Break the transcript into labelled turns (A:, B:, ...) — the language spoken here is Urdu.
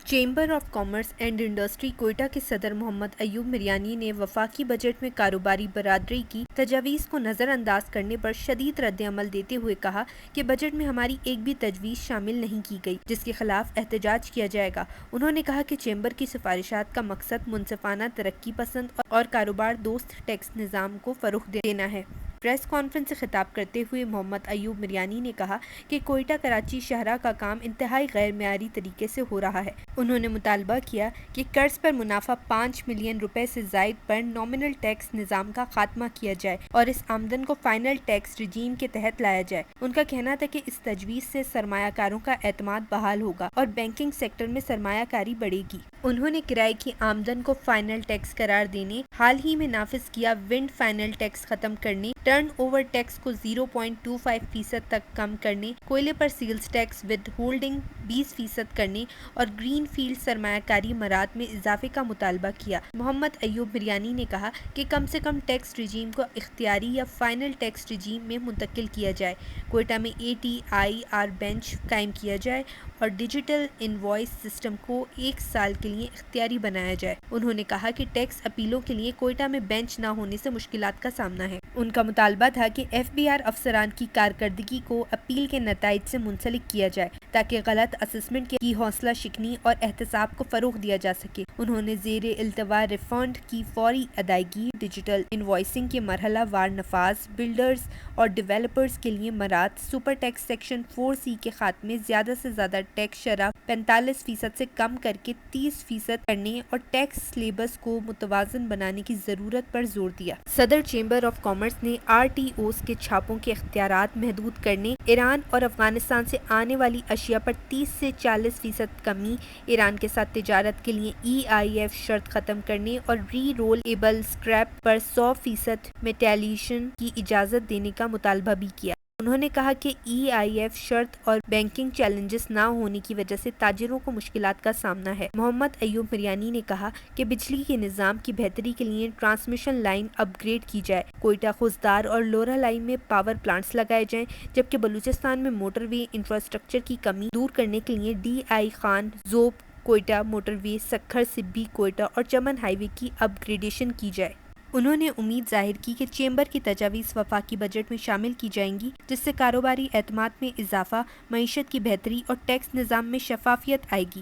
A: Chamber of commerce and industry Quetta کے صدر محمد ایوب مریانی نے وفاقی بجٹ میں کاروباری برادری کی تجاویز کو نظر انداز کرنے پر شدید رد عمل دیتے ہوئے کہا کہ بجٹ میں ہماری ایک بھی تجویز شامل نہیں کی گئی جس کے خلاف احتجاج کیا جائے گا۔ انہوں نے کہا کہ چیمبر کی سفارشات کا مقصد منصفانہ، ترقی پسند اور کاروبار دوست ٹیکس نظام کو فروغ دینا ہے۔ پریس کانفرنس سے خطاب کرتے ہوئے محمد ایوب مریانی نے کہا کہ کوئٹہ کراچی شاہراہ کا کام انتہائی غیر معیاری طریقے سے ہو رہا ہے۔ انہوں نے مطالبہ کیا کہ قرض پر منافع 5 ملین روپے سے زائد پر نامنل ٹیکس نظام کا خاتمہ کیا جائے اور اس آمدن کو فائنل ٹیکس رجیم کے تحت لایا جائے۔ ان کا کہنا تھا کہ اس تجویز سے سرمایہ کاروں کا اعتماد بحال ہوگا اور بینکنگ سیکٹر میں سرمایہ کاری بڑھے گی۔ انہوں نے کرائے کی آمدن کو فائنل ٹیکس قرار دینے، حال ہی میں نافذ کیا ونڈ فائنل ٹیکس ختم کرنے، ٹرن اوور ٹیکس کو 0.25% تک کم کرنے، کوئلے پر سیلز ٹیکس ود ہولڈنگ 20% کرنے اور گرین فیلڈ سرمایہ کاری مراد میں اضافے کا مطالبہ کیا۔ محمد ایوب مریانی نے کہا کہ کم سے کم ٹیکس رجیم کو اختیاری یا فائنل ٹیکس رجیم میں منتقل کیا جائے، کوئٹہ میں ATIR بینچ قائم کیا جائے اور ڈیجیٹل انوائس سسٹم کو 1 سال کے لیے اختیاری بنایا جائے۔ انہوں نے کہا کہ ٹیکس اپیلوں کے لیے کوئٹہ میں بینچ نہ ہونے سے مشکلات کا سامنا ہے۔ ان کا مطالبہ تھا کہ FBR افسران کی کارکردگی کو اپیل کے نتائج سے منسلک کیا جائے تاکہ غلط اسسمنٹ کی حوصلہ شکنی اور احتساب کو فروغ دیا جا سکے۔ انہوں نے زیر التوا ریفنڈ کی فوری ادائیگی، ڈیجیٹل انوائسنگ کے مرحلہ وار نفاذ، بلڈرز اور ڈیولپرز کے لیے مراعات، سپر ٹیکس سیکشن 4C کے خاتمے، زیادہ سے زیادہ ٹیکس شرح 45% سے کم کر کے 30% کرنے اور ٹیکس سلیبس کو متوازن بنانے کی ضرورت پر زور دیا۔ صدر چیمبر آف کامرس نے RTOs کے چھاپوں کے اختیارات محدود کرنے، ایران اور افغانستان سے آنے والی اشیاء پر 30 سے 40% کمی، ایران کے ساتھ تجارت کے لیے EIF شرط ختم کرنے اور ری رول ایبل اسکریپ پر 100% میٹیلیشن کی اجازت دینے کا مطالبہ بھی کیا۔ انہوں نے کہا کہ EIF شرط اور بینکنگ چیلنجز نہ ہونے کی وجہ سے تاجروں کو مشکلات کا سامنا ہے۔ محمد ایوب مریانی نے کہا کہ بجلی کے نظام کی بہتری کے لیے ٹرانسمیشن لائن اپ گریڈ کی جائے، کوئٹہ خوزدار اور لورا لائن میں پاور پلانٹس لگائے جائیں، جبکہ بلوچستان میں موٹر وے انفراسٹرکچر کی کمی دور کرنے کے لیے DI خان ذوب کوئٹہ موٹر وے، سکھر سبی کوئٹہ اور چمن ہائی وے کی اپ گریڈیشن کی جائے۔ انہوں نے امید ظاہر کی کہ چیمبر کی تجاویز وفاقی بجٹ میں شامل کی جائیں گی جس سے کاروباری اعتماد میں اضافہ، معیشت کی بہتری اور ٹیکس نظام میں شفافیت آئے گی۔